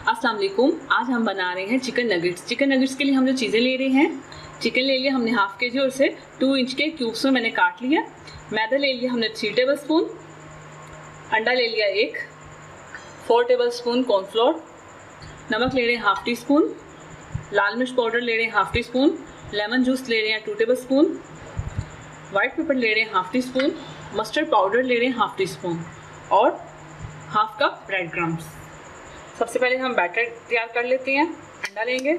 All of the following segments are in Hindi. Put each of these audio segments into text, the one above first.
अस्सलाम वालेकुम। आज हम बना रहे हैं चिकन नगेट्स। चिकन नगेट्स के लिए हम जो चीज़ें ले रहे हैं, चिकन ले लिया हमने हाफ के जी और उसे 2 इंच के क्यूब्स में मैंने काट लिया। मैदा ले लिया हमने 3 टेबल स्पून, अंडा ले लिया 1, 4 टेबल स्पून कॉर्नफ्लोर, नमक ले रहे हैं हाफ टी स्पून, लाल मिर्च पाउडर ले रहे हैं half tea spoon, lemon juice ले रहे हैं 2 टेबल स्पून, वाइट पेपर ले रहे हैं half tea spoon, mustard powder ले रहे हैं हाफ टी स्पून और हाफ कप ब्रेड क्रम्स। सबसे पहले हम बैटर तैयार कर लेते हैं। अंडा लेंगे,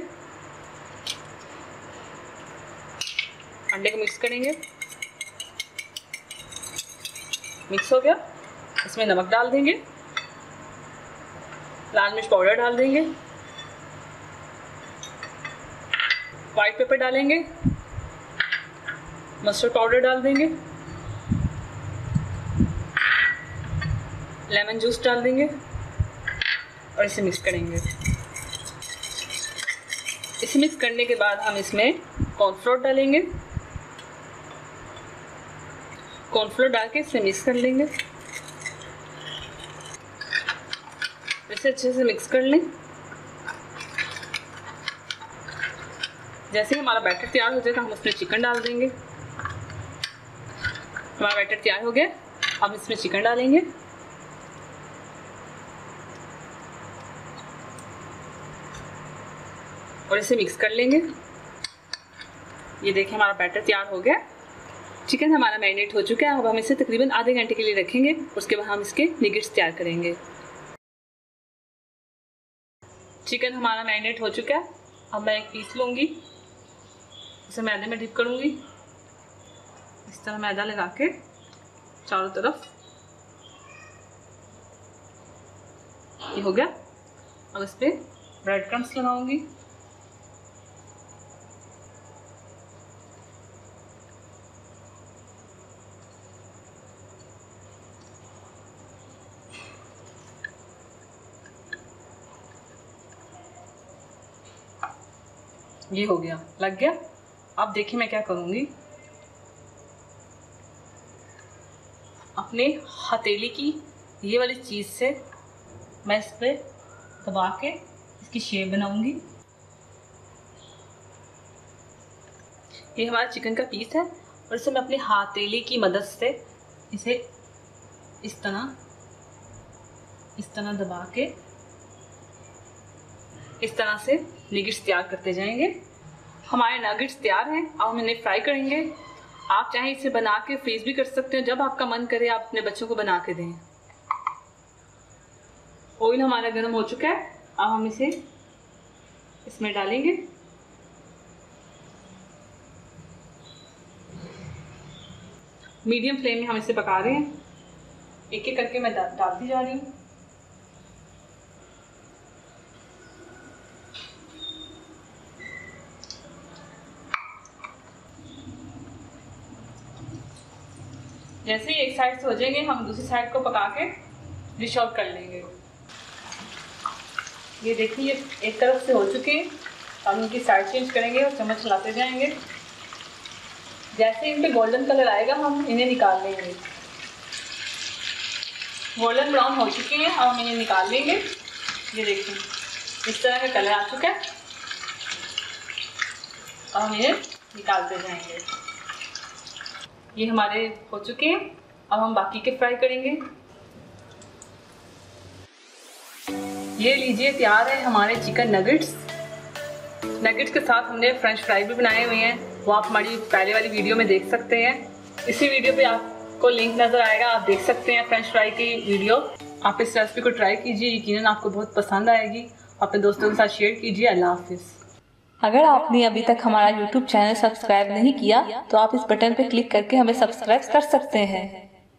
अंडे को मिक्स करेंगे। मिक्स हो गया, इसमें नमक डाल देंगे, लाल मिर्च पाउडर डाल देंगे, वाइट पेपर डालेंगे, मस्टर्ड पाउडर डाल देंगे, लेमन जूस डाल देंगे और इसे मिक्स करेंगे। इसे मिक्स करने के बाद हम इसमें कॉर्नफ्लोर डालेंगे। कॉर्नफ्लोर डाल के इसे मिक्स कर लेंगे। इसे अच्छे से मिक्स कर लें। जैसे ही हमारा बैटर तैयार हो जाएगा हम उसमें चिकन डाल देंगे। हमारा बैटर तैयार हो गया, हम इसमें चिकन डालेंगे। और इसे मिक्स कर लेंगे। ये देखिए हमारा बैटर तैयार हो गया। चिकन हमारा मैरिनेट हो चुका है। अब हम इसे तकरीबन आधे घंटे के लिए रखेंगे। उसके बाद हम इसके नगेट्स तैयार करेंगे। चिकन हमारा मैरिनेट हो चुका है। अब मैं एक पीस लूँगी, उसे मैदे में डिप करूँगी। इस तरह मैदा लगा के चारों तरफ। ये हो गया। अब इस पर ब्रेड क्रम्स लगाऊंगी। ये हो गया, लग गया। अब देखिए मैं क्या करूँगी, अपने हथेली की ये वाली चीज़ से मैं इस पर दबा के इसकी शेप बनाऊंगी। ये हमारा चिकन का पीस है और इसे मैं अपनी हथेली की मदद से इसे इस तरह दबा के इस तरह से नगेट्स तैयार करते जाएंगे। हमारे नगेट्स तैयार हैं। अब हम इन्हें फ्राई करेंगे। आप चाहें इसे बना के फ्रीज भी कर सकते हैं। जब आपका मन करे आप अपने बच्चों को बना के दें। ऑयल हमारा गर्म हो चुका है। अब हम इसे इसमें डालेंगे। मीडियम फ्लेम में हम इसे पका रहे हैं। एक एक करके मैं डालती जा रही हूँ। जैसे ही एक साइड से हो जाएंगे हम दूसरी साइड को पका के डिश आउट कर लेंगे। ये देखिए ये एक तरफ से हो चुके हैं। हम इनकी साइड चेंज करेंगे और चम्मच चलाते जाएंगे। जैसे इन पे गोल्डन कलर आएगा हम इन्हें निकाल लेंगे। गोल्डन ब्राउन हो चुके हैं, अब हम इन्हें निकाल लेंगे। ये देखिए इस तरह का कलर आ चुका है। अब हम इन्हें निकालते जाएंगे। ये हमारे हो चुके हैं। अब हम बाकी के फ्राई करेंगे। ये लीजिए तैयार है हमारे चिकन नगेट्स। नगेट्स के साथ हमने फ्रेंच फ्राई भी बनाए हुए हैं, वो आप हमारी पहले वाली वीडियो में देख सकते हैं। इसी वीडियो पे आपको लिंक नज़र आएगा, आप देख सकते हैं फ्रेंच फ्राई की वीडियो। आप इस रेसिपी को ट्राई कीजिए, यकीनन आपको बहुत पसंद आएगी। अपने दोस्तों के साथ शेयर कीजिए। अल्लाह हाफिज़। अगर आपने अभी तक हमारा YouTube चैनल सब्सक्राइब नहीं किया तो आप इस बटन पर क्लिक करके हमें सब्सक्राइब कर सकते हैं।